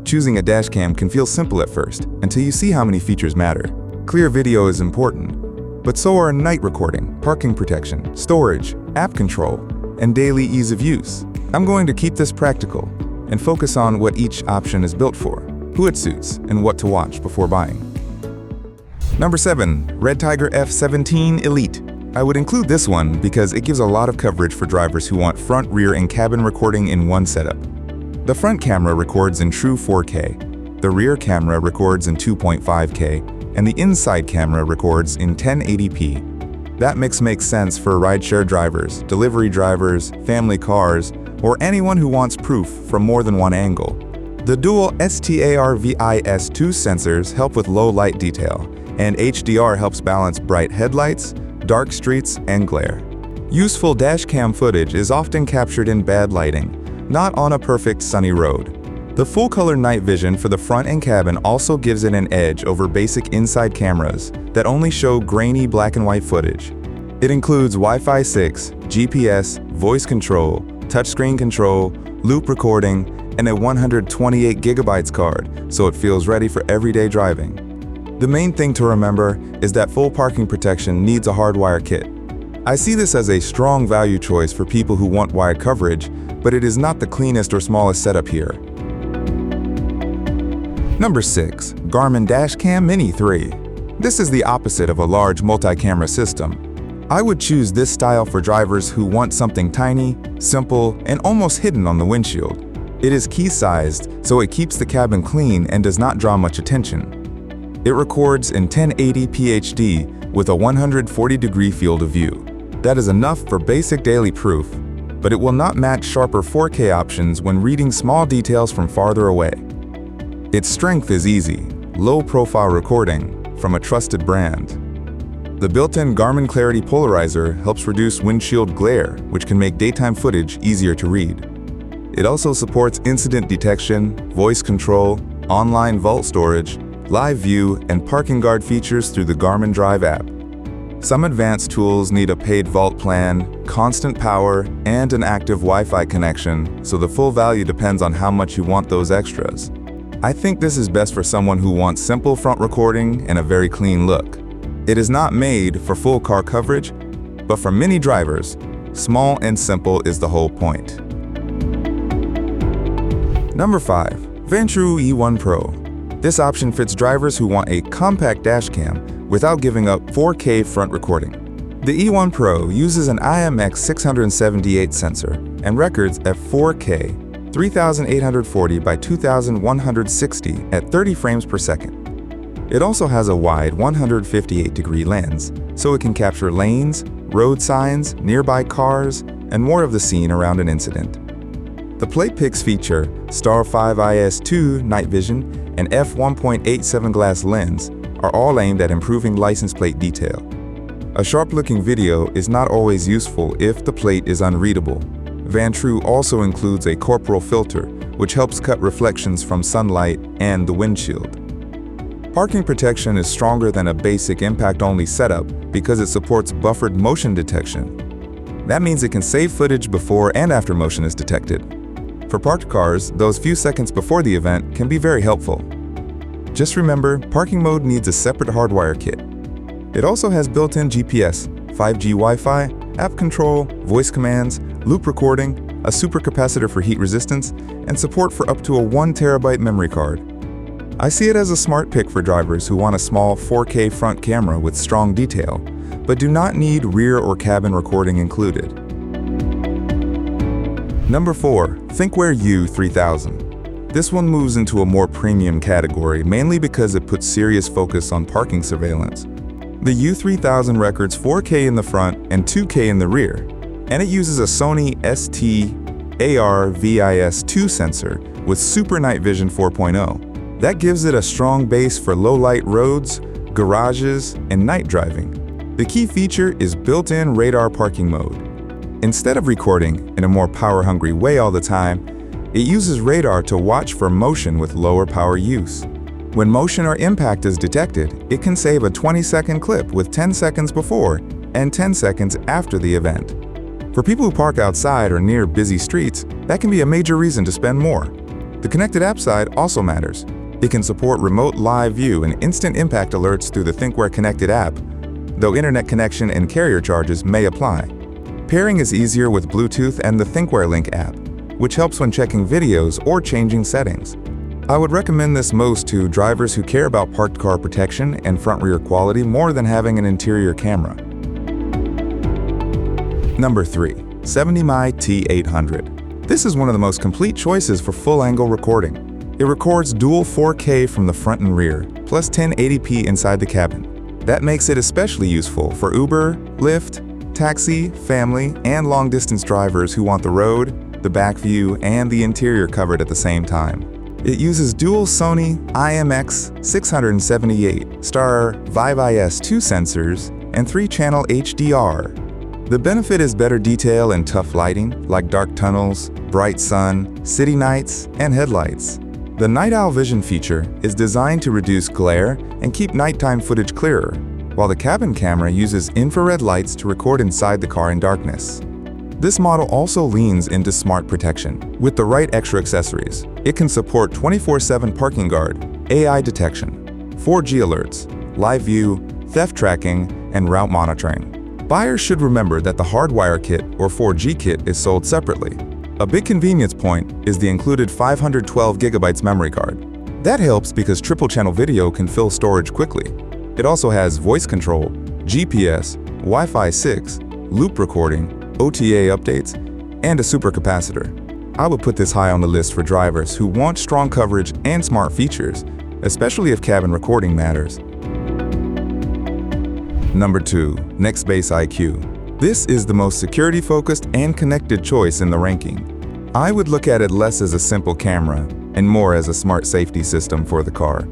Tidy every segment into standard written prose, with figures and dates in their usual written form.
Choosing a dash cam can feel simple at first, until you see how many features matter. Clear video is important, but so are night recording, parking protection, storage, app control, and daily ease of use. I'm going to keep this practical and focus on what each option is built for, who it suits, and what to watch before buying. Number 7. REDTIGER F17 Elite. I would include this one because it gives a lot of coverage for drivers who want front, rear, and cabin recording in one setup. The front camera records in true 4K, the rear camera records in 2.5K, and the inside camera records in 1080p. That mix makes sense for rideshare drivers, delivery drivers, family cars, or anyone who wants proof from more than one angle. The dual STARVIS 2 sensors help with low light detail, and HDR helps balance bright headlights, dark streets, and glare. Useful dash cam footage is often captured in bad lighting, not on a perfect sunny road. The full-color night vision for the front and cabin also gives it an edge over basic inside cameras that only show grainy black and white footage. It includes Wi-Fi 6, GPS, voice control, touchscreen control, loop recording, and a 128 GB card, so it feels ready for everyday driving. The main thing to remember is that full parking protection needs a hardwire kit. I see this as a strong value choice for people who want wide coverage, but it is not the cleanest or smallest setup here. Number 6. Garmin Dash Cam Mini 3. This is the opposite of a large multi-camera system. I would choose this style for drivers who want something tiny, simple, and almost hidden on the windshield. It is key-sized, so it keeps the cabin clean and does not draw much attention. It records in 1080p HD with a 140-degree field of view. That is enough for basic daily proof, but it will not match sharper 4K options when reading small details from farther away. Its strength is easy, low-profile recording from a trusted brand. The built-in Garmin Clarity Polarizer helps reduce windshield glare, which can make daytime footage easier to read. It also supports incident detection, voice control, online vault storage, live view, and parking guard features through the Garmin Drive app. Some advanced tools need a paid vault plan, constant power, and an active Wi-Fi connection, so the full value depends on how much you want those extras. I think this is best for someone who wants simple front recording and a very clean look. It is not made for full car coverage, but for many drivers, small and simple is the whole point. Number 5. Vantrue E1 Pro. This option fits drivers who want a compact dash cam without giving up 4K front recording. The E1 Pro uses an IMX678 sensor and records at 4K 3840 by 2160 at 30 frames per second. It also has a wide 158-degree lens, so it can capture lanes, road signs, nearby cars, and more of the scene around an incident. The plate picks feature STARVIS 2 night vision and f1.87 glass lens are all aimed at improving license plate detail. A sharp-looking video is not always useful if the plate is unreadable. Vantrue also includes a corporal filter, which helps cut reflections from sunlight and the windshield. Parking protection is stronger than a basic impact-only setup because it supports buffered motion detection. That means it can save footage before and after motion is detected. For parked cars, those few seconds before the event can be very helpful. Just remember, parking mode needs a separate hardwire kit. It also has built-in GPS, 5G Wi-Fi, app control, voice commands, loop recording, a supercapacitor for heat resistance, and support for up to a 1 TB memory card. I see it as a smart pick for drivers who want a small 4K front camera with strong detail, but do not need rear or cabin recording included. Number 4. Thinkware U3000. This one moves into a more premium category, mainly because it puts serious focus on parking surveillance. The U3000 records 4K in the front and 2K in the rear, and it uses a Sony STARVIS 2 sensor with Super Night Vision 4.0. That gives it a strong base for low-light roads, garages, and night driving. The key feature is built-in radar parking mode. Instead of recording in a more power-hungry way all the time, it uses radar to watch for motion with lower power use. When motion or impact is detected, it can save a 20-second clip with 10 seconds before and 10 seconds after the event. For people who park outside or near busy streets, that can be a major reason to spend more. The connected app side also matters. It can support remote live view and instant impact alerts through the Thinkware connected app, though internet connection and carrier charges may apply. Pairing is easier with Bluetooth and the Thinkware Link app, which helps when checking videos or changing settings. I would recommend this most to drivers who care about parked car protection and front-rear quality more than having an interior camera. Number 3. 70mm T800. This is one of the most complete choices for full-angle recording. It records dual 4K from the front and rear, plus 1080p inside the cabin. That makes it especially useful for Uber, Lyft, taxi, family, and long-distance drivers who want the road, the back view, and the interior covered at the same time. It uses dual Sony IMX678 STARVIS 2 sensors and 3-channel HDR. The benefit is better detail in tough lighting, like dark tunnels, bright sun, city nights, and headlights. The Night Owl Vision feature is designed to reduce glare and keep nighttime footage clearer, while the cabin camera uses infrared lights to record inside the car in darkness. This model also leans into smart protection. With the right extra accessories, it can support 24/7 parking guard, AI detection, 4G alerts, live view, theft tracking, and route monitoring. Buyers should remember that the hardwire kit or 4G kit is sold separately. A big convenience point is the included 512GB memory card. That helps because triple-channel video can fill storage quickly. It also has voice control, GPS, Wi-Fi 6, loop recording, OTA updates, and a supercapacitor. I would put this high on the list for drivers who want strong coverage and smart features, especially if cabin recording matters. Number 2. Nextbase IQ. This is the most security-focused and connected choice in the ranking. I would look at it less as a simple camera and more as a smart safety system for the car.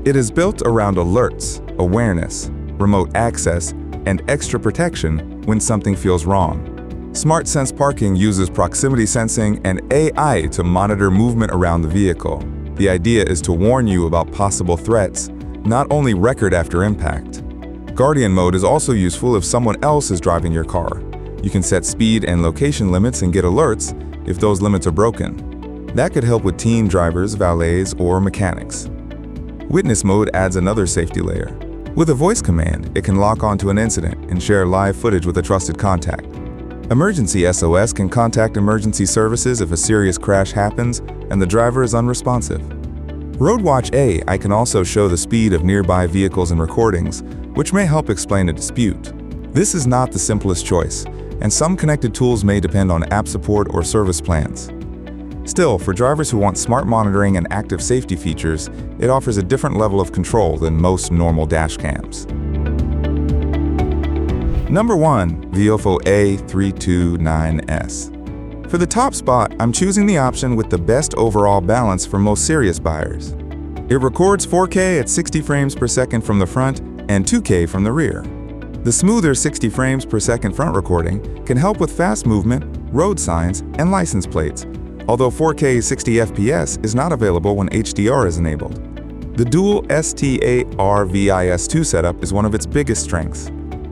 It is built around alerts, awareness, remote access, and extra protection when something feels wrong. Smart Sense Parking uses proximity sensing and AI to monitor movement around the vehicle. The idea is to warn you about possible threats, not only record after impact. Guardian mode is also useful if someone else is driving your car. You can set speed and location limits and get alerts if those limits are broken. That could help with teen drivers, valets, or mechanics. Witness mode adds another safety layer. With a voice command, it can lock onto an incident and share live footage with a trusted contact. Emergency SOS can contact emergency services if a serious crash happens and the driver is unresponsive. RoadWatch AI can also show the speed of nearby vehicles and recordings, which may help explain a dispute. This is not the simplest choice, and some connected tools may depend on app support or service plans. Still, for drivers who want smart monitoring and active safety features, it offers a different level of control than most normal dash cams. Number 1. Viofo A329S. For the top spot, I'm choosing the option with the best overall balance for most serious buyers. It records 4K at 60 frames per second from the front and 2K from the rear. The smoother 60 frames per second front recording can help with fast movement, road signs, and license plates, although 4K 60 FPS is not available when HDR is enabled. The dual STARVIS 2 setup is one of its biggest strengths.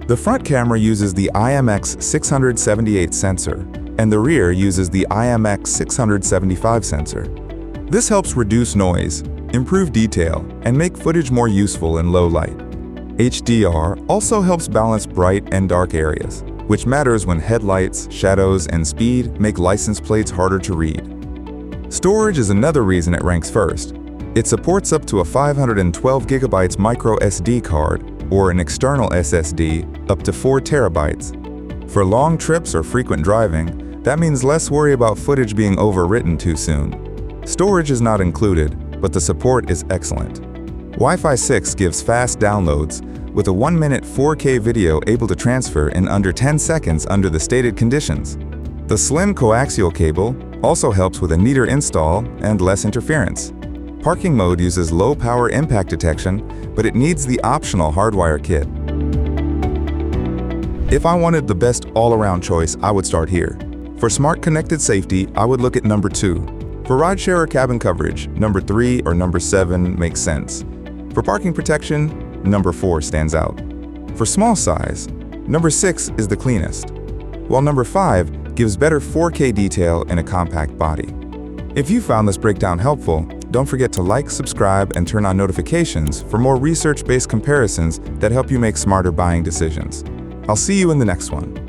The front camera uses the IMX678 sensor, and the rear uses the IMX675 sensor. This helps reduce noise, improve detail, and make footage more useful in low light. HDR also helps balance bright and dark areas, which matters when headlights, shadows, and speed make license plates harder to read. Storage is another reason it ranks first. It supports up to a 512GB micro SD card or an external SSD up to 4 terabytes. For long trips or frequent driving, that means less worry about footage being overwritten too soon. Storage is not included, but the support is excellent. Wi-Fi 6 gives fast downloads, with a 1-minute 4K video able to transfer in under 10 seconds under the stated conditions. The slim coaxial cable also helps with a neater install and less interference. Parking mode uses low-power impact detection, but it needs the optional hardwire kit. If I wanted the best all-around choice, I would start here. For smart connected safety, I would look at number 2. For rideshare or cabin coverage, number 3 or number 7 makes sense. For parking protection, number 4 stands out. For small size, number 6 is the cleanest, while number 5 gives better 4K detail in a compact body. If you found this breakdown helpful, don't forget to like, subscribe, and turn on notifications for more research-based comparisons that help you make smarter buying decisions. I'll see you in the next one.